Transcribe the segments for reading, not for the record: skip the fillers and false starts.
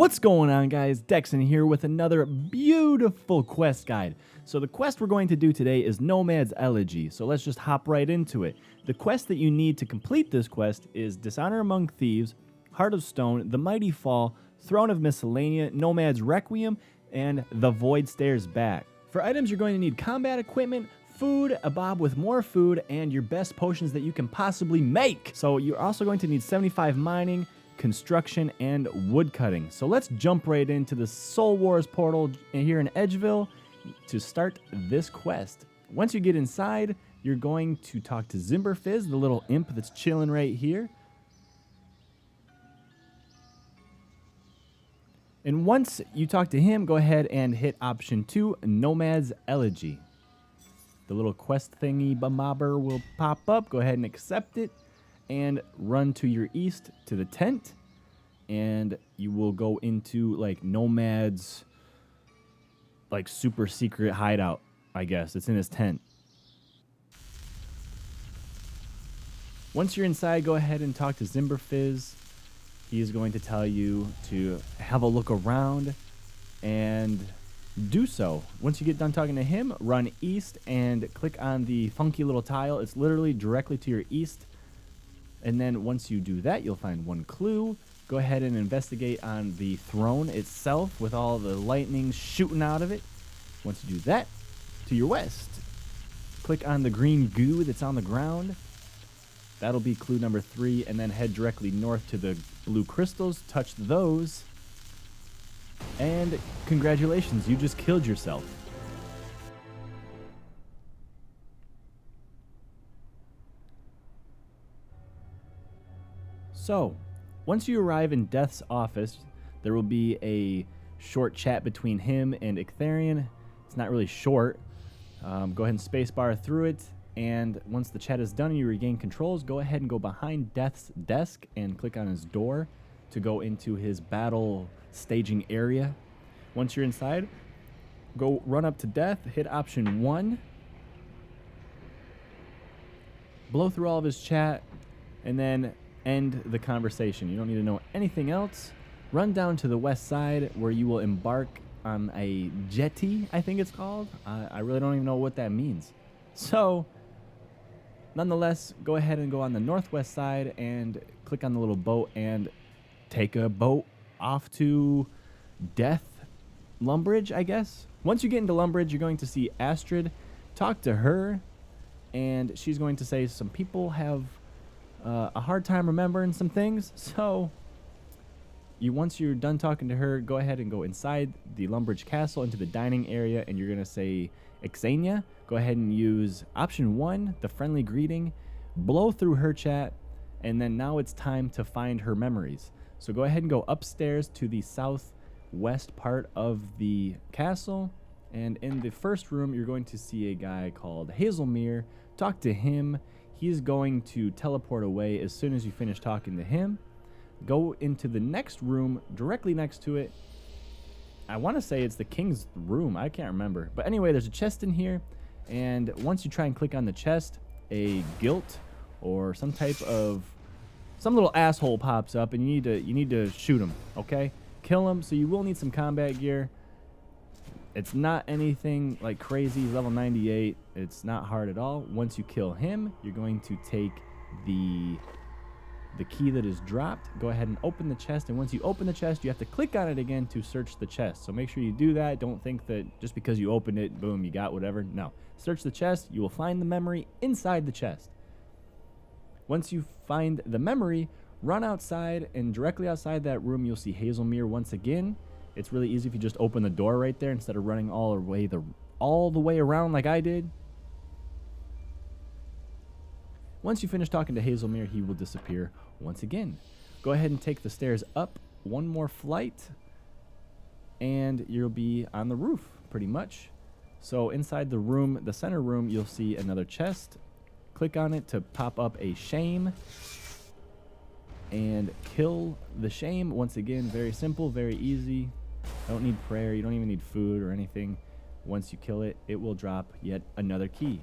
What's going on, guys? Dexxon here with another beautiful quest guide. So the quest we're going to do today is Nomad's Elegy, so let's just hop right into it. The quest that you need to complete this quest is Dishonor Among Thieves, Heart of Stone, The Mighty Fall, Throne of Miscellanea, Nomad's Requiem, and The Void Stares Back. For items, you're going to need combat equipment, food, a bob with more food, and your best potions that you can possibly make. So you're also going to need 75 mining, construction, and wood cutting. So let's jump right into the Soul Wars portal here in Edgeville to start this quest. Once you get inside, you're going to talk to Zimberfizz, the little imp that's chilling right here. And once you talk to him, go ahead and hit option 2, Nomad's Elegy. The little quest thingy bobber will pop up. Go ahead and accept it and run to your east to the tent. And you will go into like Nomad's like super secret hideout, I guess. It's in his tent. Once you're inside, go ahead and talk to Zimberfizz. He is going to tell you to have a look around and do so. Once you get done talking to him, run east and click on the funky little tile. It's literally directly to your east. And then once you do that, you'll find one clue. Go ahead and investigate on the throne itself with all the lightning shooting out of it. Once you do that, to your west, click on the green goo that's on the ground. That'll be clue number 3, and then head directly north to the blue crystals, touch those, and congratulations, you just killed yourself. So, once you arrive in Death's office, there will be a short chat between him and Ictharion. It's not really short. Go ahead and spacebar through it. And once the chat is done and you regain controls, go ahead and go behind Death's desk and click on his door to go into his battle staging area. Once you're inside, go run up to Death, hit option 1, blow through all of his chat, and then end the conversation. You don't need to know anything else. Run down to the west side where you will embark on a jetty, I think it's called. I really don't even know what that means. So, nonetheless, go ahead and go on the northwest side and click on the little boat and take a boat off to Death Lumbridge, I guess. Once you get into Lumbridge, you're going to see Astrid. Talk to her, and she's going to say some people have a hard time remembering some things. So, once you're done talking to her, go ahead and go inside the Lumbridge Castle into the dining area, and you're going to say Ixania. Go ahead and use option 1, the friendly greeting, blow through her chat, and then now it's time to find her memories. So go ahead and go upstairs to the southwest part of the castle, and in the first room you're going to see a guy called Hazelmere. Talk to him. He's going to teleport away as soon as you finish talking to him. Go into the next room directly next to it. I want to say it's the king's room. I can't remember. But anyway, there's a chest in here. And once you try and click on the chest, a guilt or some little asshole pops up, and you need to shoot him, okay? Kill him. So you will need some combat gear. It's not anything like crazy. Level 98. It's not hard at all. Once you kill him, you're going to take the key that is dropped. Go ahead and open the chest, and once you open the chest, you have to click on it again to search the chest. So make sure you do that. Don't think that just because you opened it, boom, you got whatever. No. Search the chest. You will find the memory inside the chest. Once you find the memory, run outside, and directly outside that room, you'll see Hazelmere once again. It's really easy if you just open the door right there instead of running all the way around like I did. Once you finish talking to Hazelmere, he will disappear once again. Go ahead and take the stairs up one more flight, and you'll be on the roof, pretty much. So inside the room, the center room, you'll see another chest. Click on it to pop up a shame, and kill the shame. Once again, very simple, very easy. Don't need prayer. You don't even need food or anything. Once you kill it, it will drop yet another key.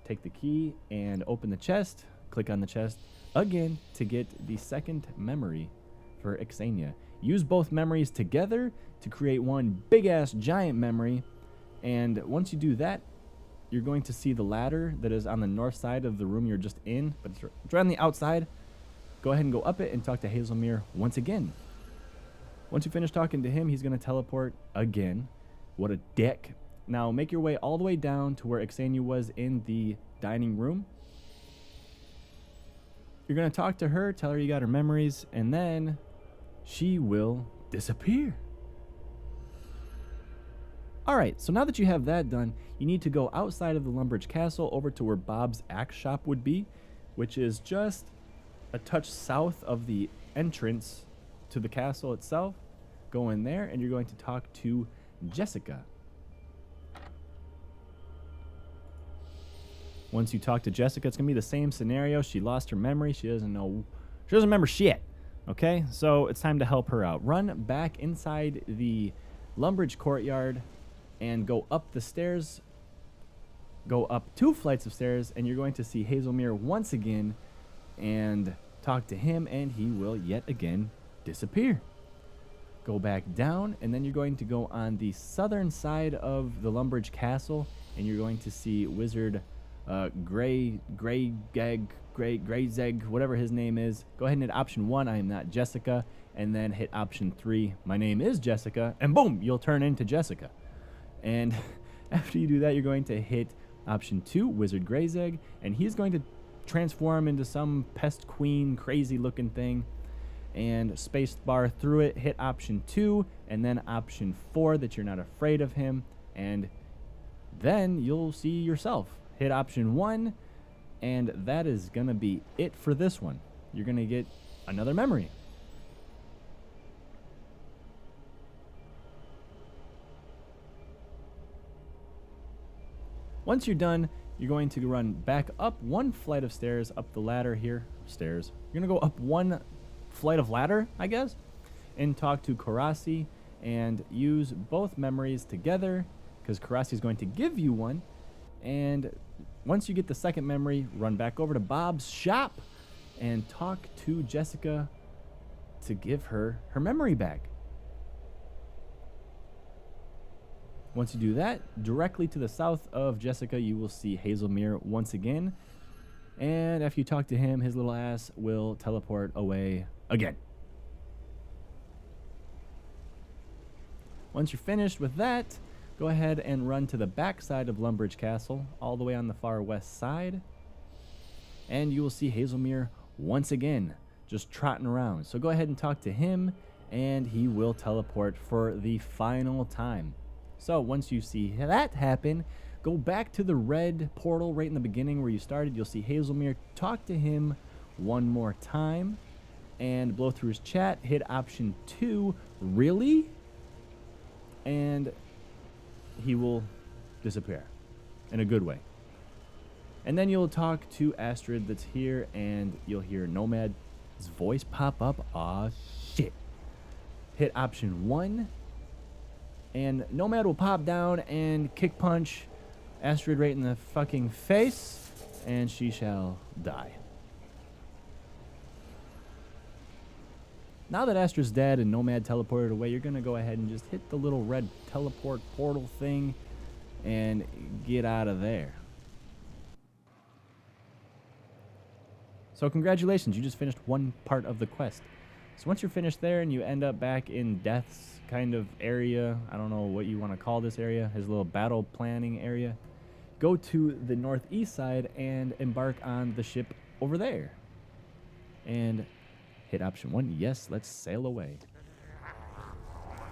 Take the key and open the chest. Click on the chest again to get the second memory for Ixania. use both memories together to create one big-ass giant memory. And once you do that, you're going to see the ladder that is on the north side of the room you're just in, but it's right on the outside. Go ahead and go up it and talk to Hazelmere once again. Once you finish talking to him, he's going to teleport again. What a dick. Now make your way all the way down to where Ixania was in the dining room. You're going to talk to her, tell her you got her memories, and then she will disappear. Alright, so now that you have that done, you need to go outside of the Lumbridge Castle over to where Bob's axe shop would be, which is just a touch south of the entrance to the castle itself. Go in there and you're going to talk to Jessica. Once you talk to Jessica, it's going to be the same scenario. She lost her memory. She doesn't remember shit. Okay, so it's time to help her out. Run back inside the Lumbridge courtyard and go up the stairs. Go up 2 flights of stairs and you're going to see Hazelmere once again and talk to him, and he will yet again disappear. Go back down and then you're going to go on the southern side of the Lumbridge Castle and you're going to see Wizard Grayzeg, whatever his name is. Go ahead and hit option 1, I am not Jessica, and then hit option 3, my name is Jessica, and boom, you'll turn into Jessica. And after you do that, you're going to hit option 2, Wizard Grayzeg, and he's going to transform into some pest queen crazy looking thing, and space bar through it, hit option 2, and then option 4 that you're not afraid of him, and then you'll see yourself. Hit option 1, and that is going to be it for this one. You're going to get another memory. Once you're done, you're going to run back up 1 flight of stairs, up the ladder here. Stairs. You're going to go up 1 flight of ladder, I guess, and talk to Karasi and use both memories together because Karasi is going to give you one. And once you get the second memory, run back over to Bob's shop and talk to Jessica to give her her memory back. Once you do that, directly to the south of Jessica, you will see Hazelmere once again. And after you talk to him, his little ass will teleport away again. Once you're finished with that, go ahead and run to the back side of Lumbridge Castle, all the way on the far west side. And you will see Hazelmere once again, just trotting around. So go ahead and talk to him, and he will teleport for the final time. So once you see that happen, go back to the red portal right in the beginning where you started. You'll see Hazelmere. Talk to him one more time and blow through his chat. Hit option 2. Really? And he will disappear in a good way. And then you'll talk to Astrid that's here, and you'll hear Nomad's voice pop up. Aw, shit. Hit option 1, and Nomad will pop down and kick punch Astrid right in the fucking face, and she shall die. Now that Astrid's dead and Nomad teleported away, you're going to go ahead and just hit the little red teleport portal thing and get out of there. So congratulations, you just finished one part of the quest. So once you're finished there and you end up back in Death's kind of area, I don't know what you want to call this area, his little battle planning area, go to the northeast side and embark on the ship over there. And hit option 1. Yes, let's sail away.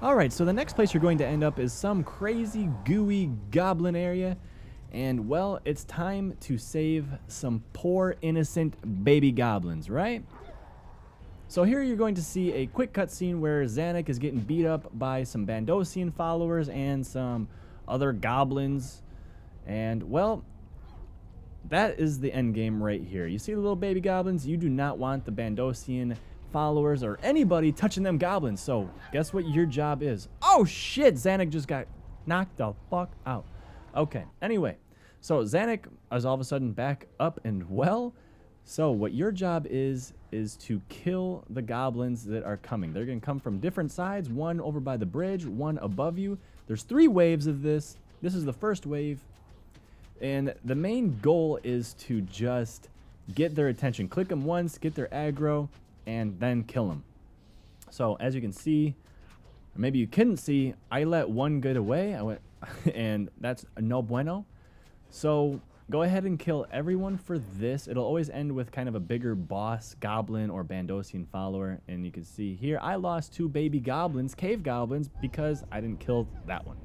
Alright, so the next place you're going to end up is some crazy, gooey goblin area. And, well, it's time to save some poor, innocent baby goblins, right? So here you're going to see a quick cutscene where Zanuck is getting beat up by some Bandosian followers and some other goblins. And, well, that is the end game right here. You see the little baby goblins? You do not want the Bandosian followers or anybody touching them goblins. So guess what your job is? Oh shit, Zanuck just got knocked the fuck out. Okay, anyway, so Zanuck is all of a sudden back up and well. So what your job is to kill the goblins that are coming. They're going to come from different sides, one over by the bridge, one above you. There's 3 waves of this. This is the first wave. And the main goal is to just get their attention. Click them once, get their aggro, and then kill them. So as you can see, or maybe you couldn't see, I let one get away. I went, and that's no bueno. So go ahead and kill everyone for this. It'll always end with kind of a bigger boss, goblin, or Bandosian follower. And you can see here, I lost 2 baby goblins, cave goblins, because I didn't kill that one.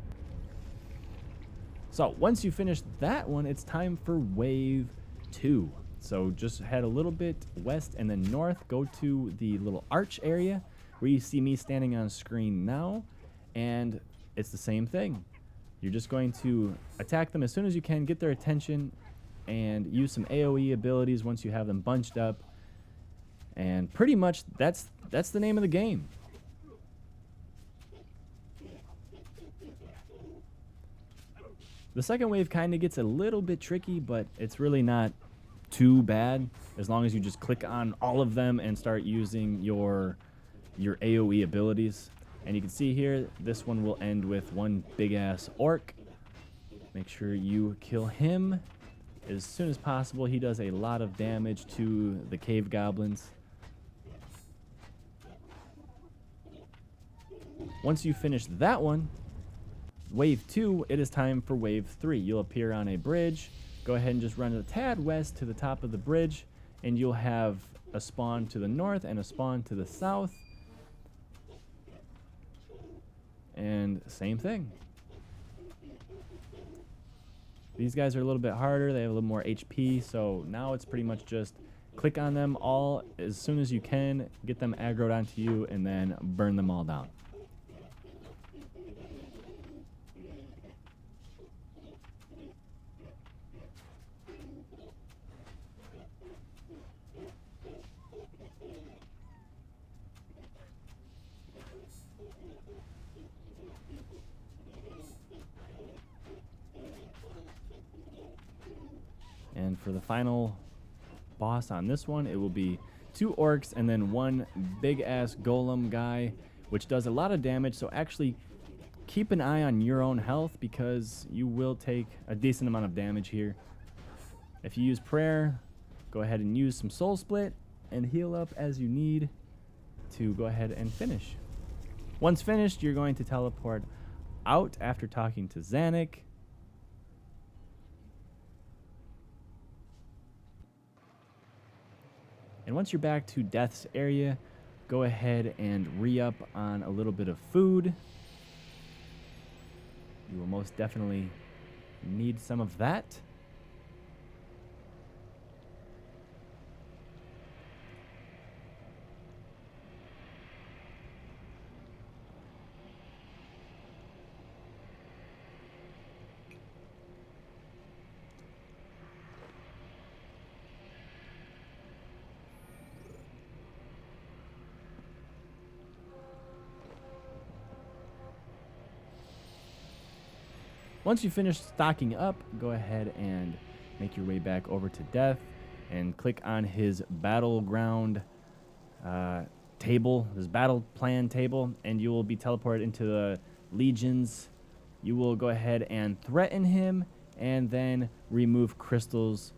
So once you finish that one, it's time for wave 2. So just head a little bit west and then north. Go to the little arch area where you see me standing on screen now. And it's the same thing. You're just going to attack them as soon as you can, get their attention, and use some AoE abilities once you have them bunched up. And pretty much that's the name of the game. The second wave kind of gets a little bit tricky, but it's really not too bad as long as you just click on all of them and start using your AoE abilities. And you can see here, this one will end with one big-ass orc. Make sure you kill him as soon as possible. He does a lot of damage to the cave goblins. Once you finish that one, wave 2, it is time for wave 3. You'll appear on a bridge. Go ahead and just run a tad west to the top of the bridge, and you'll have a spawn to the north and a spawn to the south. And same thing. These guys are a little bit harder. They have a little more HP. So now it's pretty much just click on them all as soon as you can, get them aggroed onto you, and then burn them all down. And for the final boss on this one, it will be 2 orcs and then 1 big-ass golem guy, which does a lot of damage. So actually keep an eye on your own health because you will take a decent amount of damage here. If you use prayer, go ahead and use some soul split and heal up as you need to go ahead and finish. Once finished, you're going to teleport out after talking to Zanuck. And once you're back to Death's area, go ahead and re-up on a little bit of food. You will most definitely need some of that. Once you finish stocking up, go ahead and make your way back over to Death and click on his battleground table, his battle plan table, and you will be teleported into the legions. You will go ahead and threaten him and then remove crystals.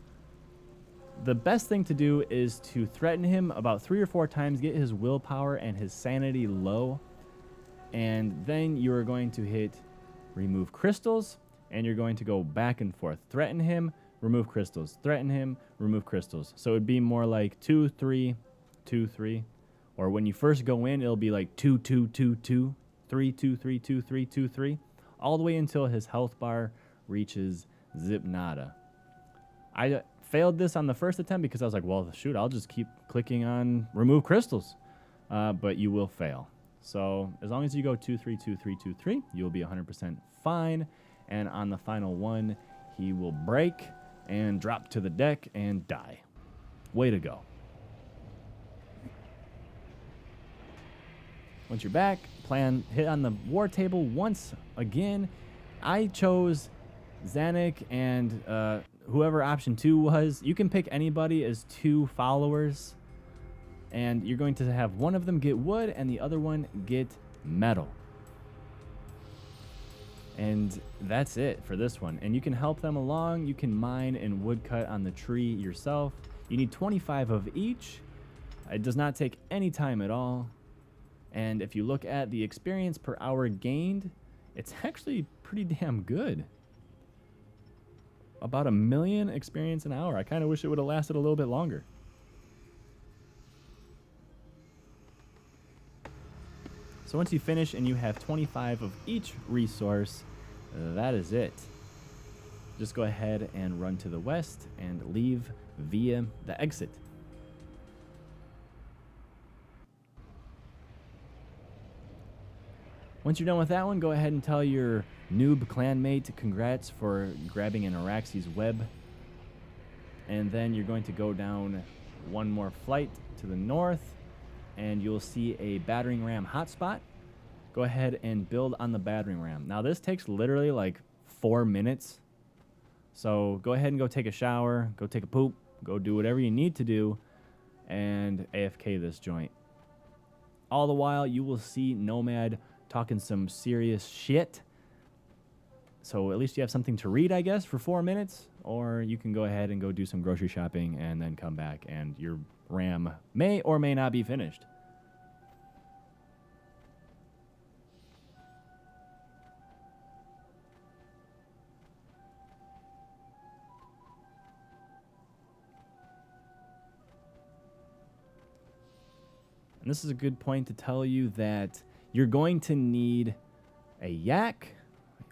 The best thing to do is to threaten him about 3 or 4 times, get his willpower and his sanity low, and then you are going to hit remove crystals, and you're going to go back and forth. Threaten him, remove crystals. Threaten him, remove crystals. So it'd be more like 2, 3, 2, 3. Or when you first go in, it'll be like 2, 2, 2, 2, 3, 2, 3, 2, 3, 2, 3, all the way until his health bar reaches zip nada. I failed this on the first attempt because I was like, well, shoot, I'll just keep clicking on remove crystals. But you will fail. So as long as you go 2, 3, 2, 3, 2, 3, you'll be 100% fine. And on the final one, he will break and drop to the deck and die. Way to go. Once you're back, hit on the war table once again. I chose Zanuck and whoever option 2 was, you can pick anybody as 2 followers, and you're going to have one of them get wood and the other one get metal. And that's it for this one. And you can help them along. You can mine and woodcut on the tree yourself. You need 25 of each. It does not take any time at all. And if you look at the experience per hour gained, it's actually pretty damn good. About 1 million experience an hour. I kind of wish it would have lasted a little bit longer. So once you finish and you have 25 of each resource, that is it. Just go ahead and run to the west and leave via the exit. Once you're done with that one, go ahead and tell your noob clanmate congrats for grabbing an Araxes web. And then you're going to go down one more flight to the north, and you'll see a battering ram hotspot. Go ahead and build on the battering ram. Now this takes literally like 4 minutes. So go ahead and go take a shower, go take a poop, go do whatever you need to do, and AFK this joint. All the while, you will see Nomad talking some serious shit. So at least you have something to read, I guess, for 4 minutes. Or you can go ahead and go do some grocery shopping and then come back, and your ram may or may not be finished. And this is a good point to tell you that you're going to need a yak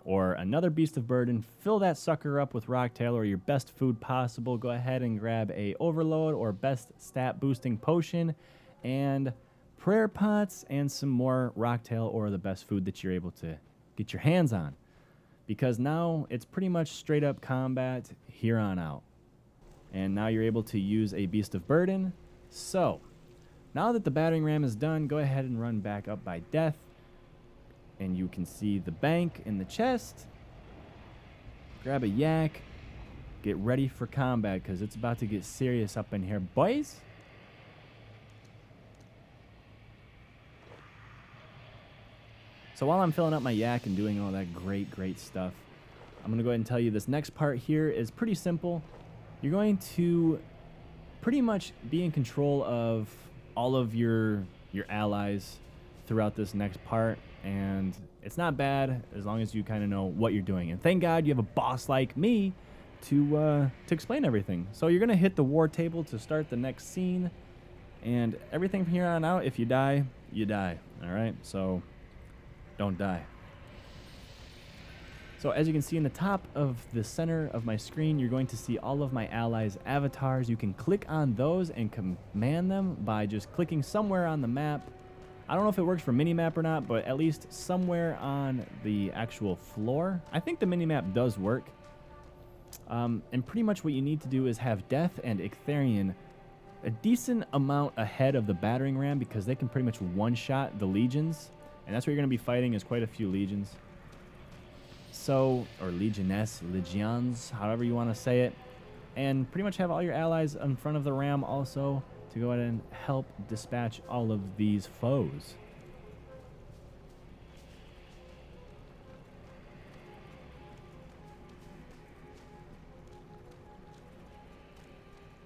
or another beast of burden. Fill that sucker up with rocktail or your best food possible. Go ahead and grab a overload or best stat boosting potion and prayer pots and some more rocktail or the best food that you're able to get your hands on. Because now it's pretty much straight up combat here on out. And now you're able to use a beast of burden. So now that the battering ram is done, go ahead and run back up by death. And you can see the bank in the chest. Grab a yak. Get ready for combat, because it's about to get serious up in here, boys. So while I'm filling up my yak and doing all that great stuff, I'm going to go ahead and tell you this next part here is pretty simple. You're going to pretty much be in control of all of your allies throughout this next part, and it's not bad as long as you kind of know what you're doing. And thank God you have a boss like me to explain everything. So you're gonna hit the war table to start the next scene, and everything from here on out, if you die, you die. All right, so don't die. So as you can see in the top of the center of my screen, you're going to see all of my allies' avatars. You can click on those and command them by just clicking somewhere on the map. I don't know if it works for minimap or not, but at least somewhere on the actual floor. I think the minimap does work. And pretty much what you need to do is have Death and Ictharion a decent amount ahead of the battering ram, because they can pretty much one-shot the legions. And that's what you're going to be fighting, is quite a few legions. So, or legioness, legions, however you want to say it. And pretty much have all your allies in front of the ram also to go ahead and help dispatch all of these foes.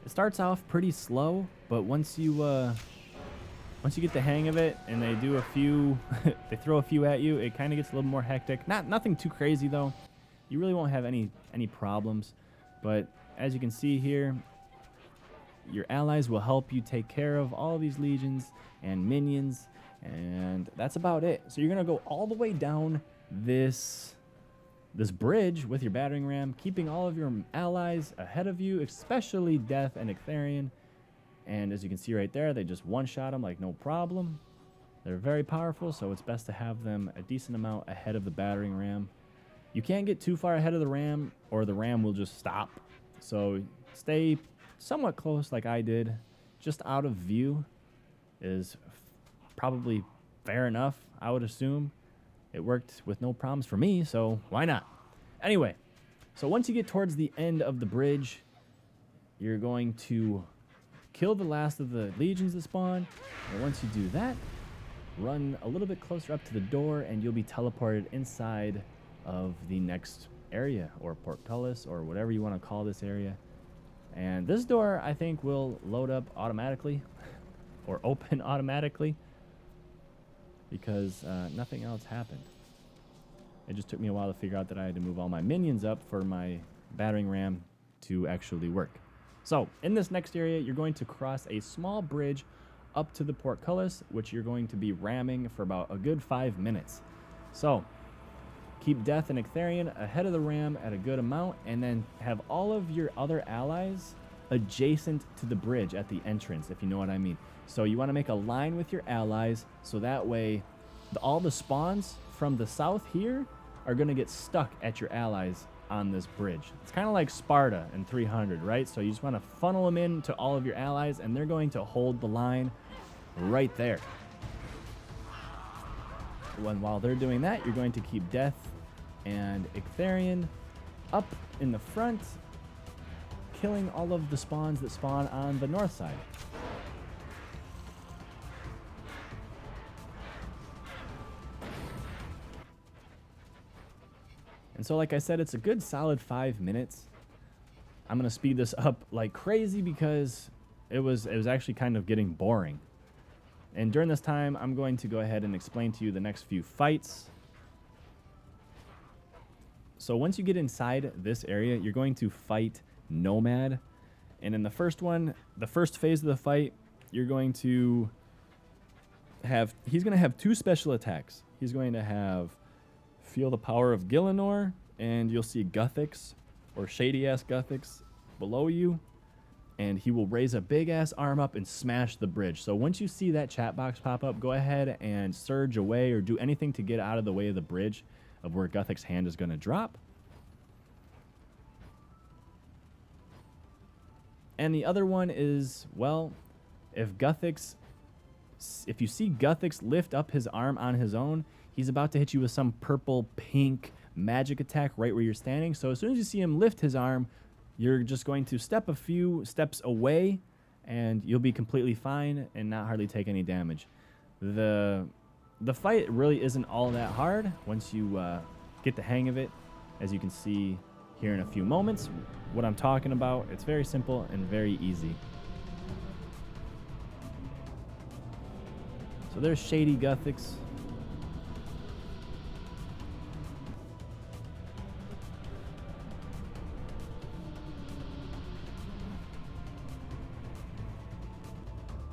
It starts off pretty slow, but once you get the hang of it and they do a few, they throw a few at you, it kind of gets a little more hectic. Nothing too crazy though. You really won't have any problems. But as you can see here, your allies will help you take care of all of these legions and minions, and that's about it. So you're gonna go all the way down this bridge with your battering ram, keeping all of your allies ahead of you, especially Death and Ictharion. And as you can see right there, they just one-shot them like no problem. They're very powerful, so it's best to have them a decent amount ahead of the battering ram. You can't get too far ahead of the ram, or the ram will just stop. So stay somewhat close like I did. Just out of view is probably fair enough, I would assume. It worked with no problems for me, so why not? Anyway, So once you get towards the end of the bridge, you're going to kill the last of the legions that spawn. And once you do that, run a little bit closer up to the door and you'll be teleported inside of the next area, or portcullis, or whatever you want to call this area. And this door, I think, will load up automatically or open automatically because nothing else happened. It just took me a while to figure out that I had to move all my minions up for my battering ram to actually work. So in this next area, you're going to cross a small bridge up to the portcullis, which you're going to be ramming for about a good 5 minutes. So keep Death and Ictharion ahead of the ram at a good amount, and then have all of your other allies adjacent to the bridge at the entrance, if you know what I mean. So you want to make a line with your allies, so that way all the spawns from the south here are going to get stuck at your allies on this bridge. It's kind of like Sparta in 300, right? So you just want to funnel them in to all of your allies, and they're going to hold the line right there. While they're doing that, you're going to keep Death and Ictharion up in the front, killing all of the spawns that spawn on the north side. And so, like I said, it's a good solid 5 minutes. I'm going to speed this up like crazy because it was actually kind of getting boring. And during this time, I'm going to go ahead and explain to you the next few fights. So once you get inside this area, you're going to fight Nomad. And in the first one, the first phase of the fight, you're going to have... He's going to have 2 special attacks. He's going to have Feel the Power of Gillinor, and you'll see Guthix, or shady-ass Guthix, below you. And he will raise a big-ass arm up and smash the bridge. So once you see that chat box pop up, go ahead and surge away or do anything to get out of the way of the bridge of where Guthix's hand is going to drop. And the other one is, well, if you see Guthix lift up his arm on his own, he's about to hit you with some purple, pink magic attack right where you're standing. So as soon as you see him lift his arm, you're just going to step a few steps away, and you'll be completely fine and not hardly take any damage. The fight really isn't all that hard once you get the hang of it. As you can see here in a few moments, what I'm talking about, it's very simple and very easy. So there's Shady Guthix.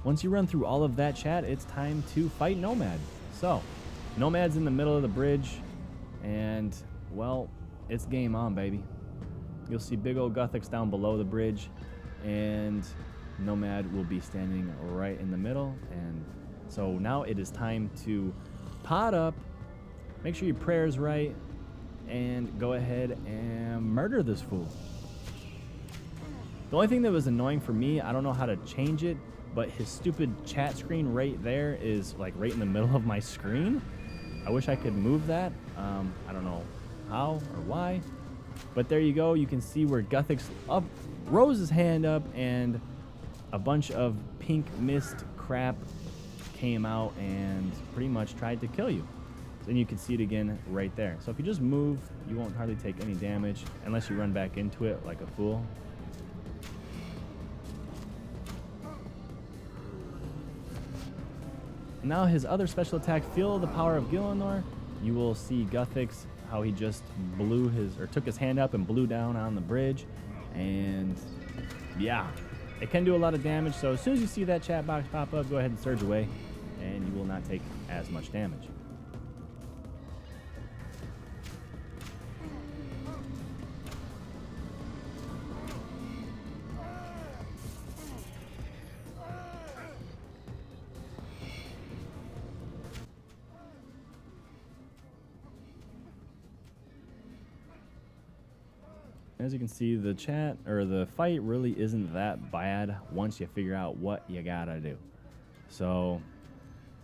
Once you run through all of that, chat, it's time to fight Nomad. So, Nomad's in the middle of the bridge, and, well, it's game on, baby. You'll see big old Guthix down below the bridge, and Nomad will be standing right in the middle. And so now it is time to pot up, make sure your prayer's right, and go ahead and murder this fool. The only thing that was annoying for me, I don't know how to change it, but his stupid chat screen right there is like right in the middle of my screen. I wish I could move that. I don't know how or why, but there you go. You can see where Guthix rose his hand up, and a bunch of pink mist crap came out and pretty much tried to kill you. Then you can see it again right there. So if you just move, you won't hardly take any damage unless you run back into it like a fool. Now his other special attack, Feel the Power of Gillinor. You will see Guthix, how he just took his hand up and blew down on the bridge. And yeah, it can do a lot of damage. So as soon as you see that chat box pop up, go ahead and surge away, and you will not take as much damage. As you can see, the fight really isn't that bad once you figure out what you gotta do. So,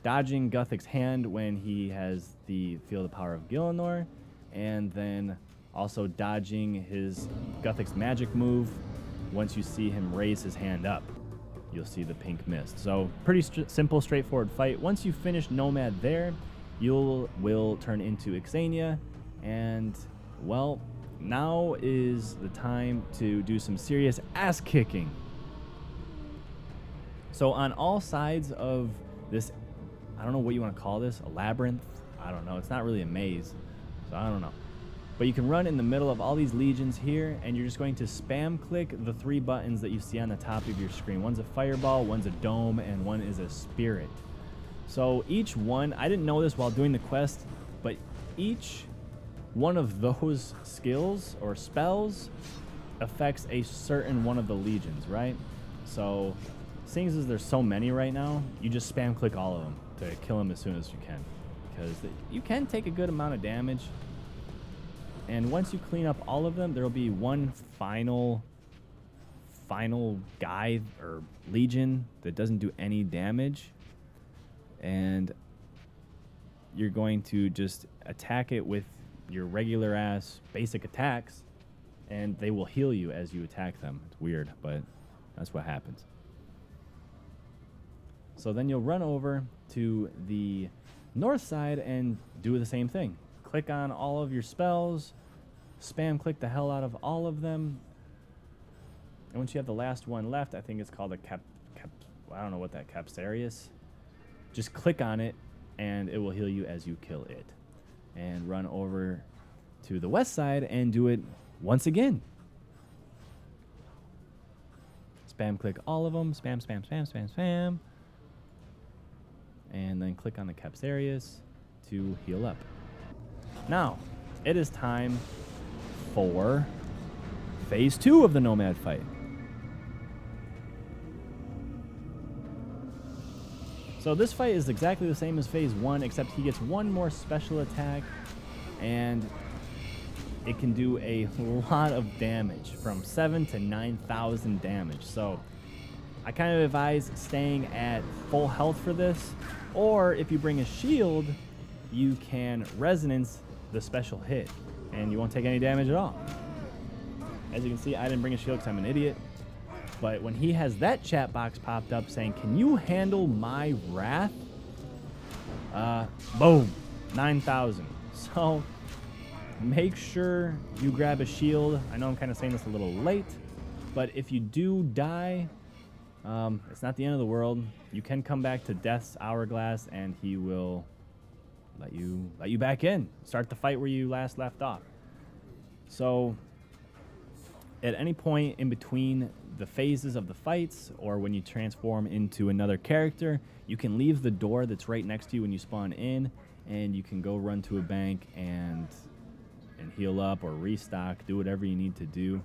dodging Guthix's hand when he has the Feel the Power of Gillinor, and then Also dodging his Guthix magic move. Once you see him raise his hand up, you'll see the pink mist. So pretty simple, straightforward fight. Once you finish Nomad there, will turn into Ixania, and well, now is the time to do some serious ass kicking. So on all sides of this, I don't know what you want to call this, a labyrinth? I don't know. It's not really a maze, so I don't know. But you can run in the middle of all these legions here, and you're just going to spam click the 3 buttons that you see on the top of your screen. One's a fireball, one's a dome, and one is a spirit. So each one, I didn't know this while doing the quest, but each one of those skills or spells affects a certain one of the legions, right? So seeing as there's so many right now, you just spam click all of them to kill them as soon as you can, because you can take a good amount of damage. And once you clean up all of them, there will be one final guy or legion that doesn't do any damage, and you're going to just attack it with your regular ass basic attacks, and they will heal you as you attack them. It's weird, but that's what happens. So then you'll run over to the north side and do the same thing. Click on all of your spells, spam click the hell out of all of them, and once you have the last one left, I think it's called a I don't know what that Capsarius. Just click on it, and it will heal you as you kill it. And run over to the west side and do it once again. Spam click all of them. Spam, spam, spam, spam, spam. And then click on the Capsarius to heal up. Now, it is time for phase 2 of the Nomad fight. So this fight is exactly the same as phase 1, except he gets one more special attack, and it can do a lot of damage, from 7 to 9,000 damage. So I kind of advise staying at full health for this, or if you bring a shield, you can resonance the special hit, and you won't take any damage at all. As you can see, I didn't bring a shield because I'm an idiot. But when he has that chat box popped up saying, "Can you handle my wrath?" Boom, 9,000. So make sure you grab a shield. I know I'm kind of saying this a little late, but if you do die, it's not the end of the world. You can come back to Death's Hourglass, and he will let you back in. Start the fight where you last left off. So at any point in between the phases of the fights, or when you transform into another character, you can leave the door that's right next to you when you spawn in, and you can go run to a bank and heal up or restock, do whatever you need to do,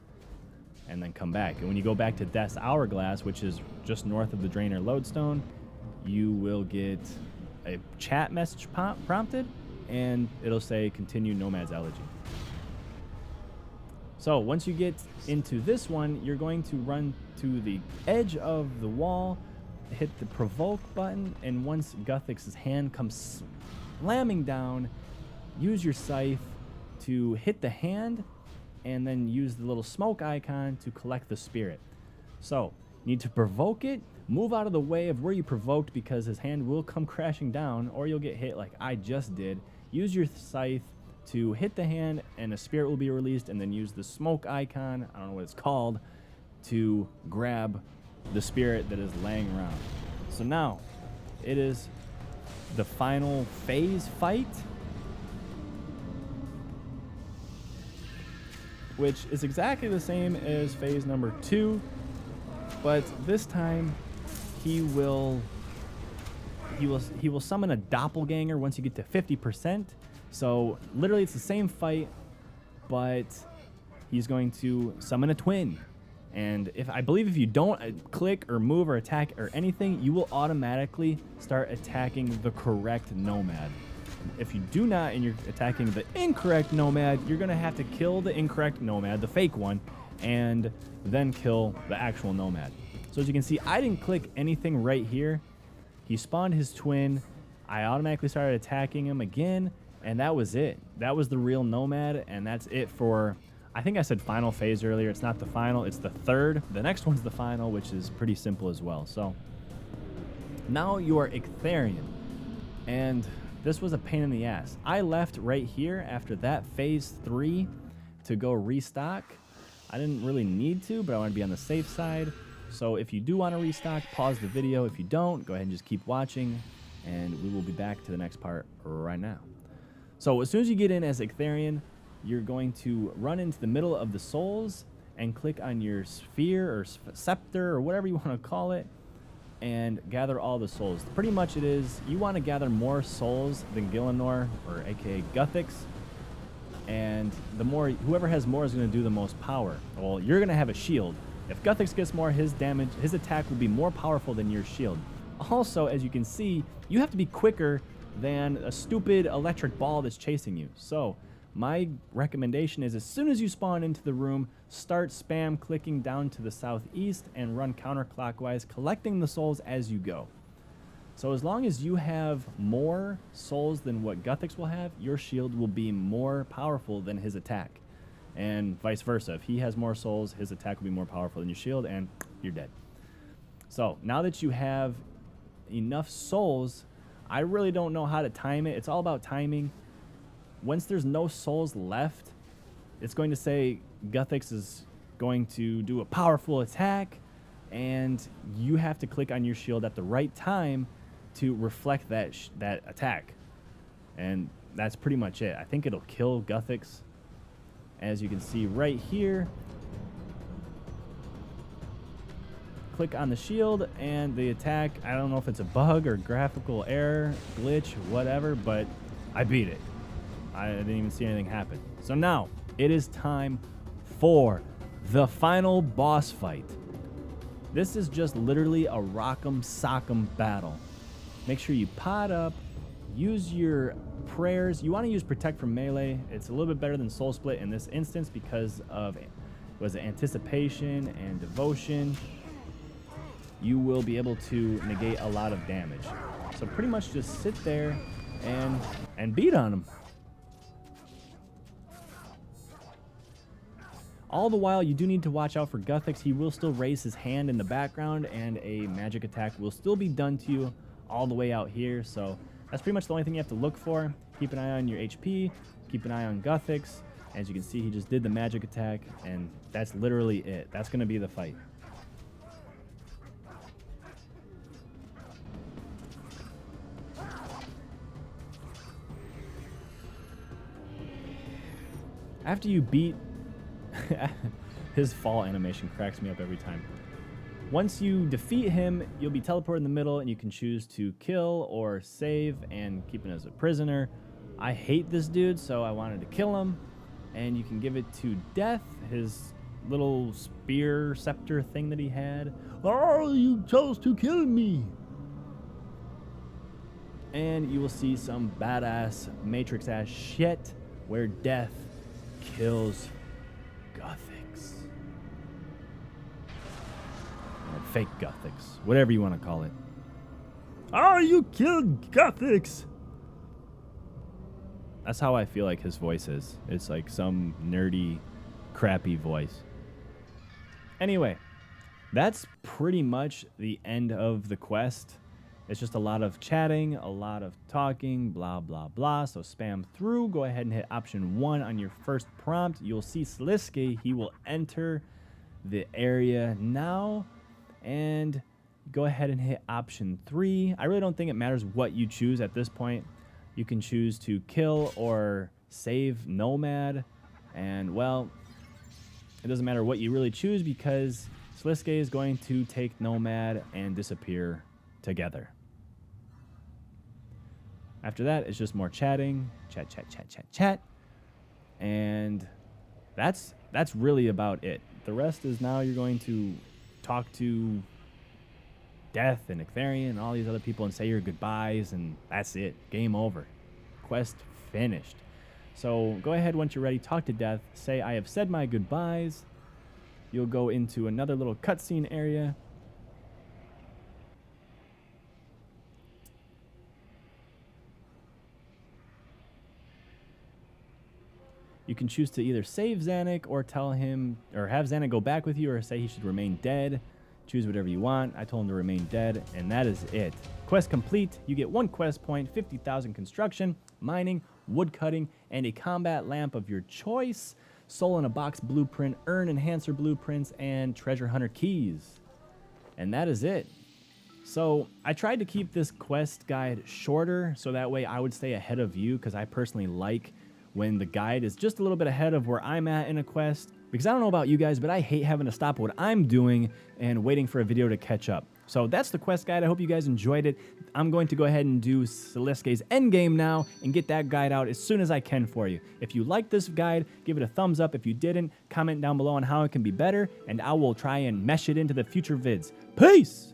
and then come back. And when you go back to Death's Hourglass, which is just north of the Drainer Lodestone, you will get a chat message prompted, and it'll say continue Nomad's Elegy. So once you get into this one, you're going to run to the edge of the wall, hit the provoke button, and once Guthix's hand comes slamming down, use your scythe to hit the hand, and then use the little smoke icon to collect the spirit. So you need to provoke it, move out of the way of where you provoked, because his hand will come crashing down, or you'll get hit like I just did. Use your scythe to hit the hand, and a spirit will be released, and then use the smoke icon, I don't know what it's called, to grab the spirit that is laying around. So now it is the final phase fight, which is exactly the same as phase number 2, but this time he will summon a doppelganger once you get to 50%. So literally it's the same fight, but he's going to summon a twin. And I believe if you don't click or move or attack or anything, you will automatically start attacking the correct Nomad. If you do not and you're attacking the incorrect Nomad, you're going to have to kill the incorrect Nomad, the fake one, and then kill the actual Nomad. So as you can see, I didn't click anything right here. He spawned his twin. I automatically started attacking him again, and that was it. that was the real Nomad, and that's it for, I think I said final phase earlier. It's not the final, it's the third. The next one's the final, which is pretty simple as well. So now you are Ictharian, and this was a pain in the ass. I left right here after that phase 3 to go restock. I didn't really need to, but I want to be on the safe side. So if you do want to restock, pause the video. If you don't, go ahead and just keep watching, and we will be back to the next part right now. So as soon as you get in as Ictharian, you're going to run into the middle of the souls and click on your sphere or scepter or whatever you want to call it, and gather all the souls. Pretty much it is, you want to gather more souls than Gillinor, or aka Guthix, and the more, whoever has more is going to do the most power. Well, you're going to have a shield. If Guthix gets more, his damage, his attack will be more powerful than your shield. Also, as you can see, you have to be quicker than a stupid electric ball that's chasing you. So my recommendation is, as soon as you spawn into the room, start spam clicking down to the southeast and run counterclockwise, collecting the souls as you go. So as long as you have more souls than what Guthix will have, your shield will be more powerful than his attack. And vice versa. If he has more souls, his attack will be more powerful than your shield, and you're dead. So now that you have enough souls, I really don't know how to time it. It's all about timing. Once there's no souls left, it's going to say Guthix is going to do a powerful attack, and you have to click on your shield at the right time to reflect that attack. And that's pretty much it. I think it'll kill Guthix. As you can see right here, click on the shield and the attack. I don't know if it's a bug or graphical error, glitch, whatever, but I beat it. I didn't even see anything happen. So now it is time for the final boss fight. This is just literally a rock'em sock'em battle. Make sure you pot up, use your prayers. You want to use protect from melee. It's a little bit better than soul split in this instance because of anticipation and devotion. You will be able to negate a lot of damage. So pretty much just sit there and beat on him. All the while, you do need to watch out for Guthix. He will still raise his hand in the background, and a magic attack will still be done to you all the way out here. So that's pretty much the only thing you have to look for. Keep an eye on your HP. Keep an eye on Guthix. As you can see, he just did the magic attack, and that's literally it. That's going to be the fight. After you beat... his fall animation cracks me up every time. Once you defeat him, you'll be teleported in the middle, and you can choose to kill or save and keep him as a prisoner. I hate this dude, so I wanted to kill him. And you can give it to Death, his little spear scepter thing that he had. Oh, you chose to kill me! And you will see some badass Matrix-ass shit where Death kills Guthix. Or fake Guthix. Whatever you want to call it. Oh, you killed Guthix! That's how I feel like his voice is. It's like some nerdy, crappy voice. Anyway, that's pretty much the end of the quest. It's just a lot of chatting, a lot of talking, blah, blah, blah. So spam through. Go ahead and hit option 1 on your first prompt. You'll see Sliske. He will enter the area now. And go ahead and hit option 3. I really don't think it matters what you choose at this point. You can choose to kill or save Nomad. And, well, it doesn't matter what you really choose because Sliske is going to take Nomad and disappear together. After that, it's just more chatting. Chat, chat, chat, chat, chat. And that's really about it. The rest is now you're going to talk to Death and Ictharian and all these other people and say your goodbyes, and that's it. Game over. Quest finished. So go ahead once you're ready, talk to Death, say I have said my goodbyes. You'll go into another little cutscene area. You can choose to either save Zanuck or tell him, or have Zanuck go back with you, or say he should remain dead. Choose whatever you want. I told him to remain dead, and that is it. Quest complete. You get 1 quest point, 50,000 construction, mining, wood cutting, and a combat lamp of your choice. Soul in a box blueprint, earn enhancer blueprints, and treasure hunter keys. And that is it. So I tried to keep this quest guide shorter so that way I would stay ahead of you, because I personally like when the guide is just a little bit ahead of where I'm at in a quest. Because I don't know about you guys, but I hate having to stop what I'm doing and waiting for a video to catch up. So that's the quest guide. I hope you guys enjoyed it. I'm going to go ahead and do Celeste's endgame now and get that guide out as soon as I can for you. If you liked this guide, give it a thumbs up. If you didn't, comment down below on how it can be better, and I will try and mesh it into the future vids. Peace!